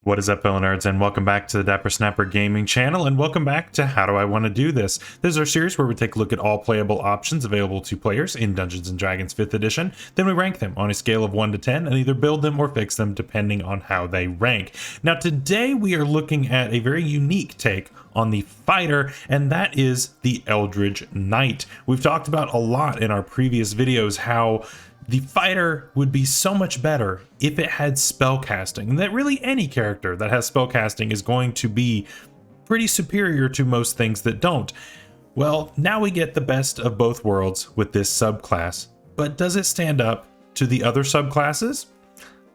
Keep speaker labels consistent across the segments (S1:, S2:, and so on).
S1: What is up, fellow nerds, and welcome back to the Dapper Snapper Gaming channel, and welcome back to How Do I Want to Do This? This is our series where we take a look at all playable options available to players in Dungeons & Dragons 5th edition, then we rank them on a scale of 1 to 10 and either build them or fix them depending on how they rank. Now today we are looking at a very unique take on the fighter, and that is the Eldritch Knight. We've talked about a lot in our previous videos how the fighter would be so much better if it had spellcasting, and that really any character that has spellcasting is going to be pretty superior to most things that don't. Well, now we get the best of both worlds with this subclass, but does it stand up to the other subclasses?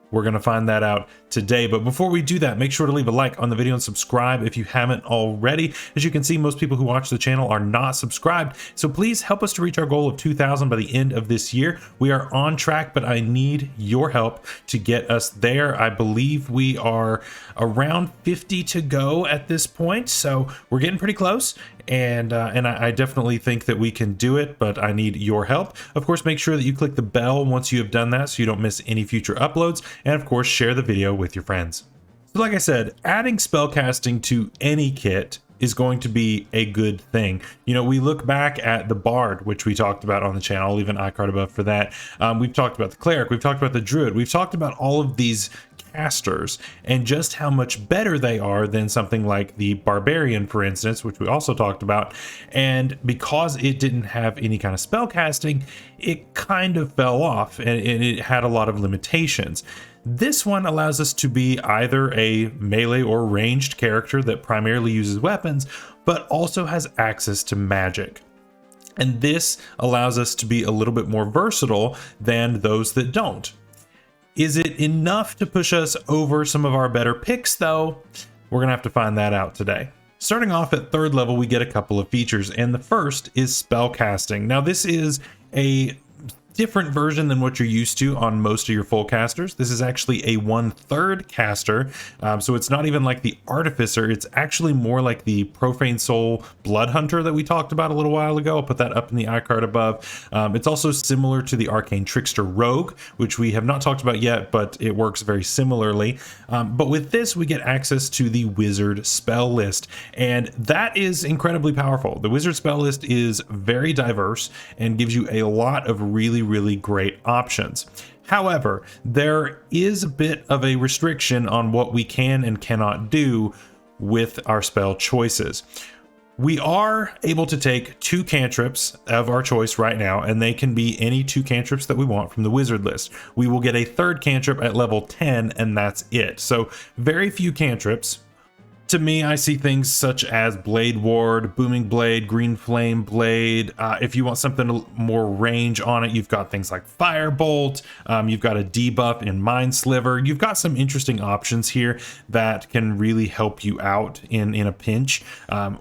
S1: We're going to find that out today. But before we do that, make sure to leave a like on the video and subscribe if you haven't already. As you can see, most people who watch the channel are not subscribed. So please help us to reach our goal of 2,000 by the end of this year. We are on track, but I need your help to get us there. I believe we are around 50 to go at this point. So we're getting pretty close. And I definitely think that we can do it, but I need your help. Of course, make sure that you click the bell once you have done that so you don't miss any future uploads. And of course, share the video with your friends. So like I said, adding spellcasting to any kit is going to be a good thing. You know, we look back at the Bard, which we talked about on the channel. I'll leave an iCard above for that. We've talked about the Cleric, we've talked about the Druid, we've talked about all of these casters and just how much better they are than something like the Barbarian, for instance, which we also talked about. And because it didn't have any kind of spell casting, it kind of fell off and it had a lot of limitations. This one allows us to be either a melee or ranged character that primarily uses weapons, but also has access to magic. And this allows us to be a little bit more versatile than those that don't. Is it enough to push us over some of our better picks, though? We're gonna have to find that out today. Starting off at 3rd level, we get a couple of features, and the first is spellcasting. Now, this is a different version than what you're used to on most of your full casters. This is actually a 1/3 caster, so it's not even like the Artificer. It's actually more like the Profane Soul Blood Hunter that we talked about a little while ago. I'll put that up in the iCard above. It's also similar to the Arcane Trickster Rogue, which we have not talked about yet, but it works very similarly. But with this, we get access to the Wizard spell list, and that is incredibly powerful. The Wizard spell list is very diverse and gives you a lot of really great options. However, there is a bit of a restriction on what we can and cannot do with our spell choices. We are able to take 2 cantrips of our choice right now, and they can be any 2 cantrips that we want from the wizard list. We will get a 3rd cantrip at level 10, and that's it. So very few cantrips. To me, I see things such as Blade Ward, Booming Blade, Green Flame Blade. If you want something more range on it, you've got things like Firebolt. You've got a debuff in Mind Sliver. You've got some interesting options here that can really help you out in a pinch.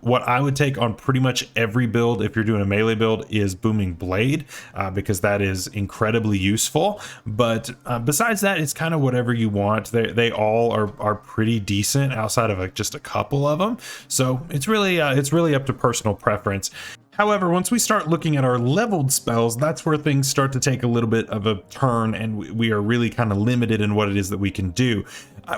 S1: What I would take on pretty much every build, if you're doing a melee build, is Booming Blade, because that is incredibly useful. But besides that, it's kind of whatever you want. They all are pretty decent outside of just a couple of them, so it's really up to personal preference. However, once we start looking at our leveled spells, that's where things start to take a little bit of a turn, and we are really kind of limited in what it is that we can do.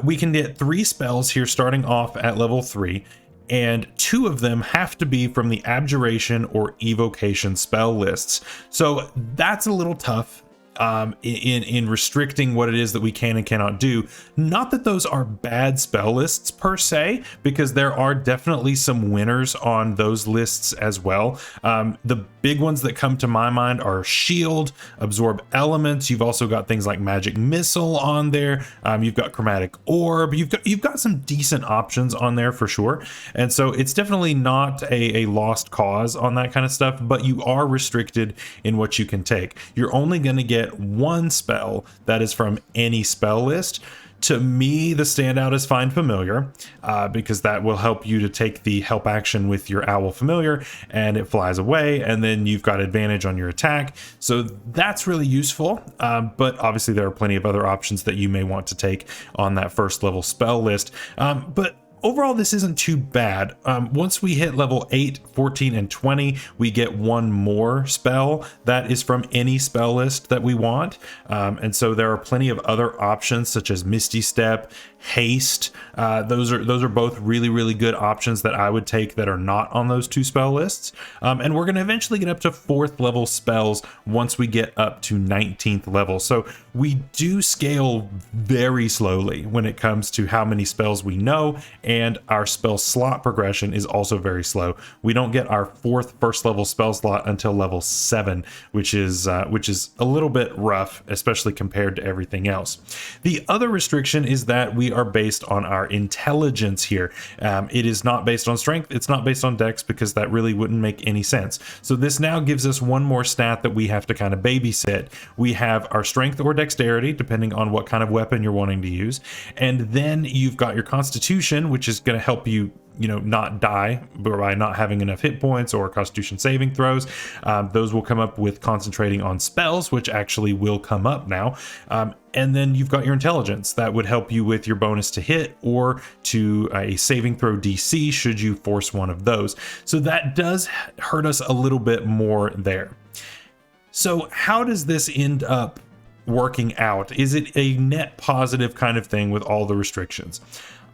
S1: We can get 3 spells here starting off at level 3, and 2 of them have to be from the Abjuration or Evocation spell lists. So that's a little tough in restricting what it is that we can and cannot do. Not that those are bad spell lists per se, because there are definitely some winners on those lists as well. The big ones that come to my mind are Shield, Absorb Elements. You've also got things like Magic Missile on there. You've got Chromatic Orb. You've got some decent options on there for sure. And so it's definitely not a lost cause on that kind of stuff, but you are restricted in what you can take. You're only going to get 1 spell that is from any spell list. To me, the standout is Find Familiar, because that will help you to take the help action with your Owl Familiar, and it flies away, and then you've got advantage on your attack. So that's really useful, but obviously there are plenty of other options that you may want to take on that 1st level spell list. But overall, this isn't too bad. Once we hit level 8, 14, and 20, we get one more spell that is from any spell list that we want. And so there are plenty of other options such as Misty Step, Haste. Those are both really, really good options that I would take that are not on those 2 spell lists. And we're going to eventually get up to 4th level spells once we get up to 19th level. So we do scale very slowly when it comes to how many spells we know, and our spell slot progression is also very slow. We don't get our 4th first level spell slot until level 7, which is a little bit rough, especially compared to everything else. The other restriction is that we are based on our intelligence here. It is not based on strength. It's not based on dex, because that really wouldn't make any sense. So this now gives us one more stat that we have to kind of babysit. We have our strength or dexterity, depending on what kind of weapon you're wanting to use. And then you've got your constitution, which is going to help you not die by not having enough hit points or constitution saving throws. Those will come up with concentrating on spells, which actually will come up now. And then you've got your intelligence that would help you with your bonus to hit or to a saving throw DC should you force one of those. So that does hurt us a little bit more there. So how does this end up working out? Is it a net positive kind of thing with all the restrictions?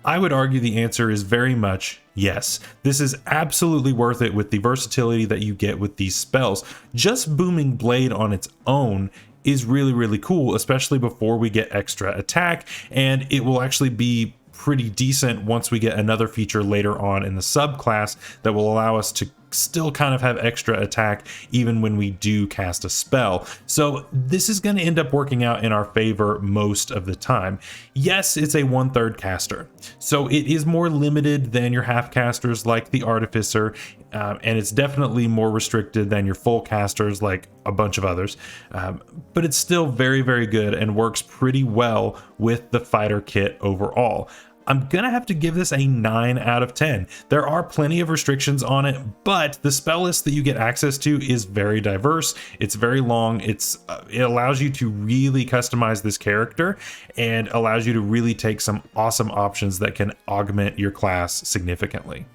S1: I would argue the answer is very much yes. This is absolutely worth it with the versatility that you get with these spells. Just Booming Blade on its own is really, really cool, especially before we get extra attack, and it will actually be pretty decent once we get another feature later on in the subclass that will allow us to still kind of have extra attack even when we do cast a spell. So this is going to end up working out in our favor most of the time. Yes, it's a 1/3 caster, so it is more limited than your half casters like the Artificer, and it's definitely more restricted than your full casters like a bunch of others, but it's still very, very good and works pretty well with the fighter kit overall. I'm gonna have to give this a 9 out of 10. There are plenty of restrictions on it, but the spell list that you get access to is very diverse. It's very long. It allows you to really customize this character and allows you to really take some awesome options that can augment your class significantly.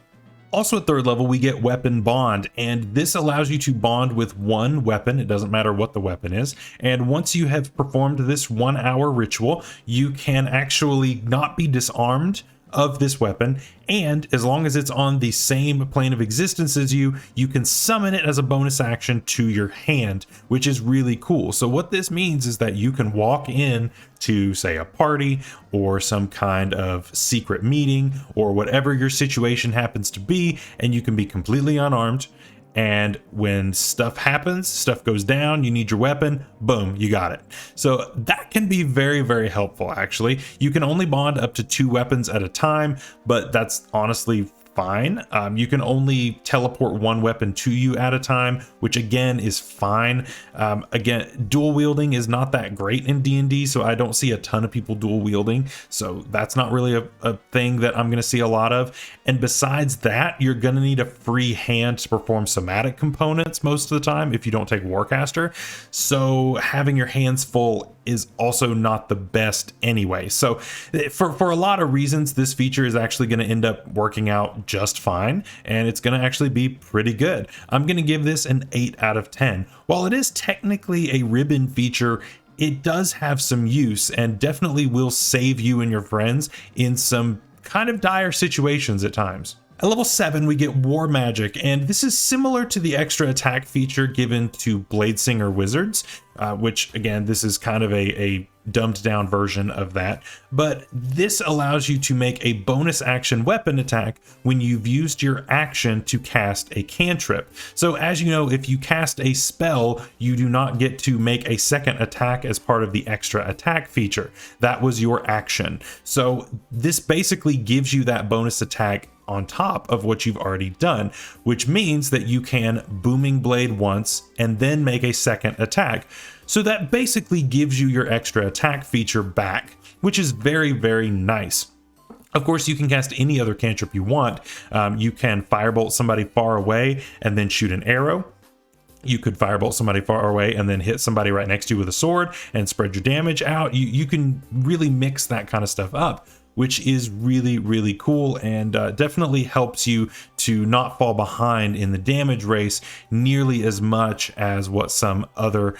S1: Also at 3rd level, we get Weapon Bond, and this allows you to bond with one weapon. It doesn't matter what the weapon is. And once you have performed this 1-hour ritual, you can actually not be disarmed of this weapon, and as long as it's on the same plane of existence as you, you can summon it as a bonus action to your hand, which is really cool. So what this means is that you can walk in to, say, a party or some kind of secret meeting or whatever your situation happens to be, and you can be completely unarmed. And when stuff happens, stuff goes down, you need your weapon, boom, you got it. So that can be very, very helpful, actually. You can only bond up to 2 weapons at a time, but that's honestly fine. You can only teleport 1 weapon to you at a time, which again is fine. Again, dual wielding is not that great in D&D, so I don't see a ton of people dual wielding, so that's not really a thing that I'm going to see a lot of. And besides that, you're going to need a free hand to perform somatic components most of the time if you don't take Warcaster, so having your hands full is also not the best anyway. So for a lot of reasons, this feature is actually going to end up working out just fine, and it's going to actually be pretty good. I'm going to give this an 8 out of 10. While it is technically a ribbon feature, it does have some use and definitely will save you and your friends in some kind of dire situations at times. At level 7, we get War Magic, and this is similar to the extra attack feature given to Bladesinger Wizards, which again, this is kind of a dumbed down version of that, but this allows you to make a bonus action weapon attack when you've used your action to cast a cantrip. So as you know, if you cast a spell, you do not get to make a second attack as part of the extra attack feature. That was your action. So this basically gives you that bonus attack on top of what you've already done, which means that you can Booming Blade once and then make a second attack. So that basically gives you your extra attack feature back, which is very, very nice. Of course, you can cast any other cantrip you want. You can firebolt somebody far away and then shoot an arrow. You could firebolt somebody far away and then hit somebody right next to you with a sword and spread your damage out. You can really mix that kind of stuff up. which is really, really cool, and definitely helps you to not fall behind in the damage race nearly as much as what some other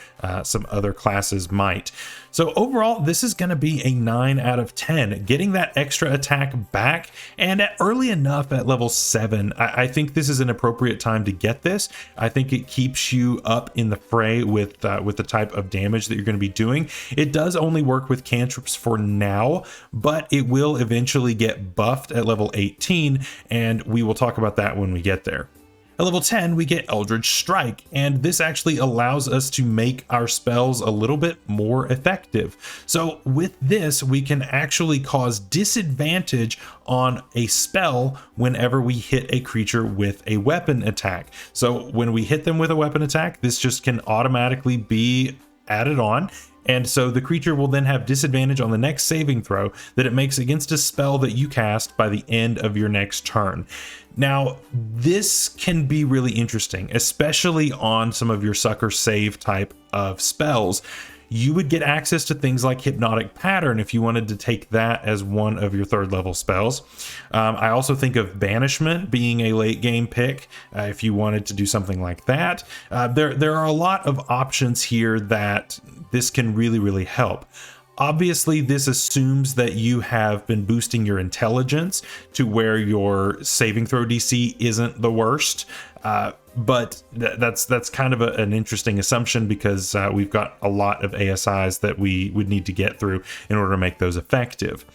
S1: classes might. So overall, this is going to be a 9 out of 10. Getting that extra attack back, and at early enough at level 7, I think this is an appropriate time to get this. I think it keeps you up in the fray with the type of damage that you're going to be doing. It does only work with cantrips for now, but it will eventually get buffed at level 18, and we will talk about that when we get there. At level 10, we get Eldritch Strike, and this actually allows us to make our spells a little bit more effective. So with this, we can actually cause disadvantage on a spell whenever we hit a creature with a weapon attack. So when we hit them with a weapon attack, this just can automatically be added on. And so the creature will then have disadvantage on the next saving throw that it makes against a spell that you cast by the end of your next turn. Now, this can be really interesting, especially on some of your sucker save type of spells. You would get access to things like Hypnotic Pattern if you wanted to take that as one of your 3rd level spells. I also think of Banishment being a late game pick if you wanted to do something like that. There are a lot of options here that this can really, really help. Obviously, this assumes that you have been boosting your intelligence to where your saving throw DC isn't the worst. But that's kind of an interesting assumption because we've got a lot of ASIs that we would need to get through in order to make those effective.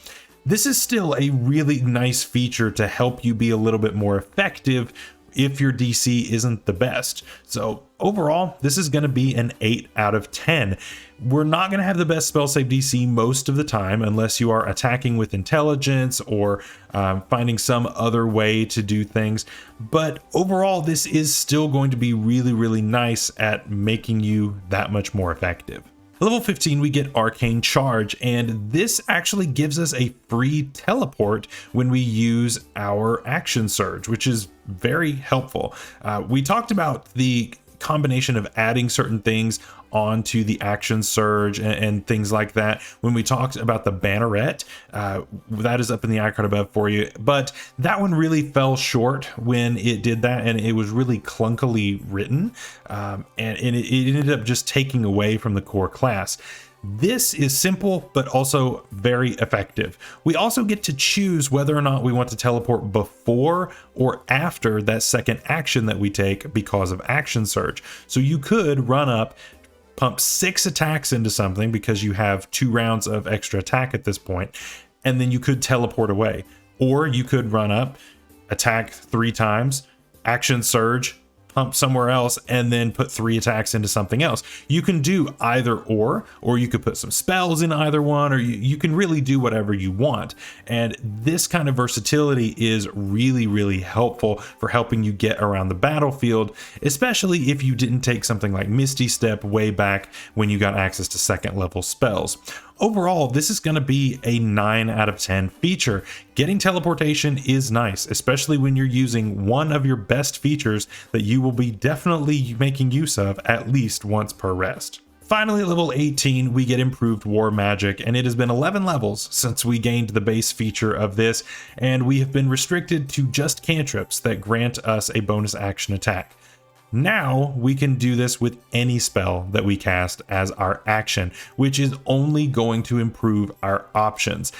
S1: This is still a really nice feature to help you be a little bit more effective if your DC isn't the best. So overall, this is going to be an 8 out of 10. We're not going to have the best spell save DC most of the time unless you are attacking with intelligence or finding some other way to do things. But overall, this is still going to be really, really nice at making you that much more effective. Level 15, we get Arcane Charge, and this actually gives us a free teleport when we use our Action Surge, which is very helpful. We talked about the combination of adding certain things onto the Action Surge and things like that when we talked about the Banneret. That is up in the icon above for you, but that one really fell short when it did that, and it was really clunkily written, and it ended up just taking away from the core class. This is simple, but also very effective. We also get to choose whether or not we want to teleport before or after that second action that we take because of Action Surge. So you could run up, pump 6 attacks into something because you have 2 rounds of extra attack at this point, and then you could teleport away. Or you could run up, attack 3 times, Action Surge, pump somewhere else, and then put 3 attacks into something else. You can do either or you could put some spells in either one, or you can really do whatever you want. And this kind of versatility is really, really helpful for helping you get around the battlefield, especially if you didn't take something like Misty Step way back when you got access to 2nd level spells. Overall, this is going to be a 9 out of 10 feature. Getting teleportation is nice, especially when you're using one of your best features that you will be definitely making use of at least once per rest. Finally, at level 18, we get Improved War Magic, and it has been 11 levels since we gained the base feature of this, and we have been restricted to just cantrips that grant us a bonus action attack. Now we can do this with any spell that we cast as our action, which is only going to improve our options.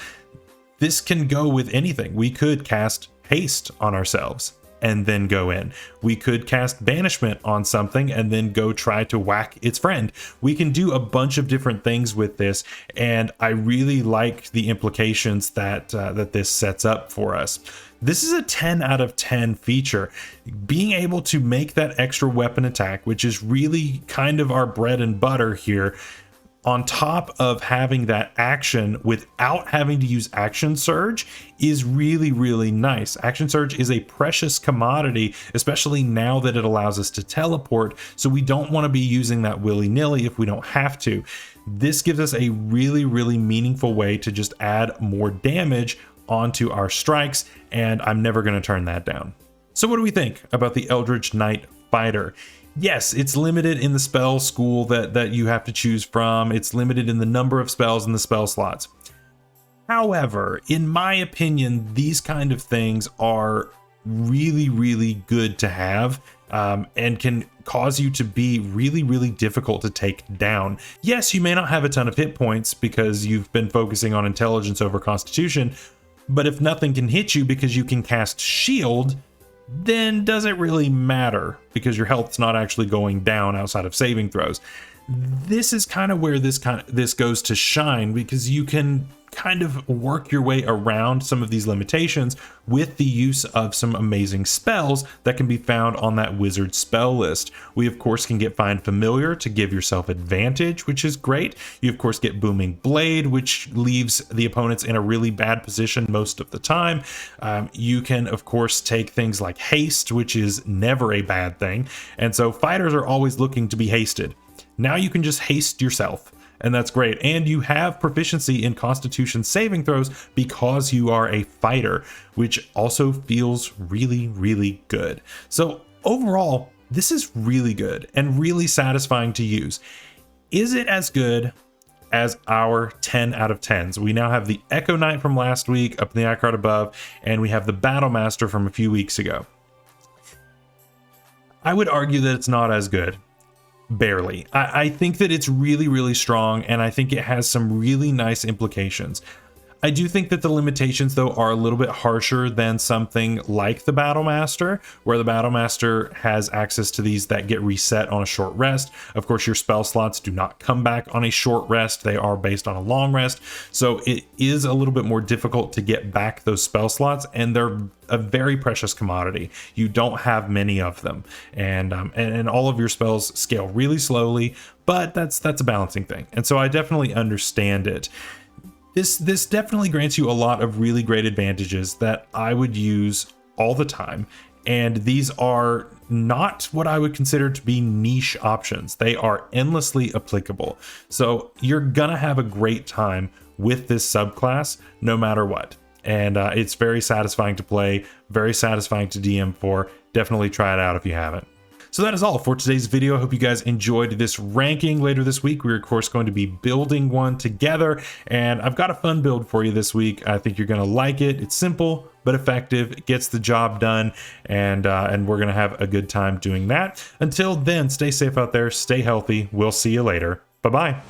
S1: This can go with anything. We could cast Haste on ourselves and then go in. We could cast Banishment on something and then go try to whack its friend. We can do a bunch of different things with this, and I really like the implications that this sets up for us. This is a 10 out of 10 feature. Being able to make that extra weapon attack, which is really kind of our bread and butter here, on top of having that action without having to use Action Surge, is really, really nice. Action Surge is a precious commodity, especially now that it allows us to teleport, so we don't want to be using that willy-nilly if we don't have to. This gives us a really, really meaningful way to just add more damage onto our strikes, and I'm never going to turn that down. So what do we think about the Eldritch Knight Fighter? Yes, it's limited in the spell school that you have to choose from. It's limited in the number of spells in the spell slots. However, in my opinion, these kind of things are really, really good to have, and can cause you to be really, really difficult to take down. Yes, you may not have a ton of hit points because you've been focusing on intelligence over constitution, but if nothing can hit you because you can cast shield, then does it really matter because your health's not actually going down outside of saving throws. This is kind of where this goes to shine, because you can kind of work your way around some of these limitations with the use of some amazing spells that can be found on that wizard spell list. We of course can get Find Familiar to give yourself advantage, which is great. You of course get Booming Blade, which leaves the opponents in a really bad position most of the time. You can of course take things like haste, which is never a bad thing, and so fighters are always looking to be hasted. Now you can just haste yourself, and that's great. And you have proficiency in Constitution saving throws because you are a fighter, which also feels really, really good. So overall, this is really good and really satisfying to use. Is it as good as our 10 out of 10s? We now have the Echo Knight from last week up in the eye card above, and we have the Battle Master from a few weeks ago. I would argue that it's not as good. Barely. I think that it's really, really strong, and I think it has some really nice implications. I do think that the limitations, though, are a little bit harsher than something like the Battle Master, where the Battle Master has access to these that get reset on a short rest. Of course, your spell slots do not come back on a short rest. They are based on a long rest. So it is a little bit more difficult to get back those spell slots, and they're a very precious commodity. You don't have many of them, and all of your spells scale really slowly, but that's a balancing thing. And so I definitely understand it. This definitely grants you a lot of really great advantages that I would use all the time, and these are not what I would consider to be niche options. They are endlessly applicable, so you're gonna have a great time with this subclass no matter what, and it's very satisfying to play, very satisfying to DM for. Definitely try it out if you haven't. So that is all for today's video. I hope you guys enjoyed this ranking. Later this week, we're of course going to be building one together, and I've got a fun build for you this week. I think you're going to like it. It's simple but effective. It gets the job done, and we're going to have a good time doing that. Until then, stay safe out there, stay healthy. We'll see you later. Bye-bye.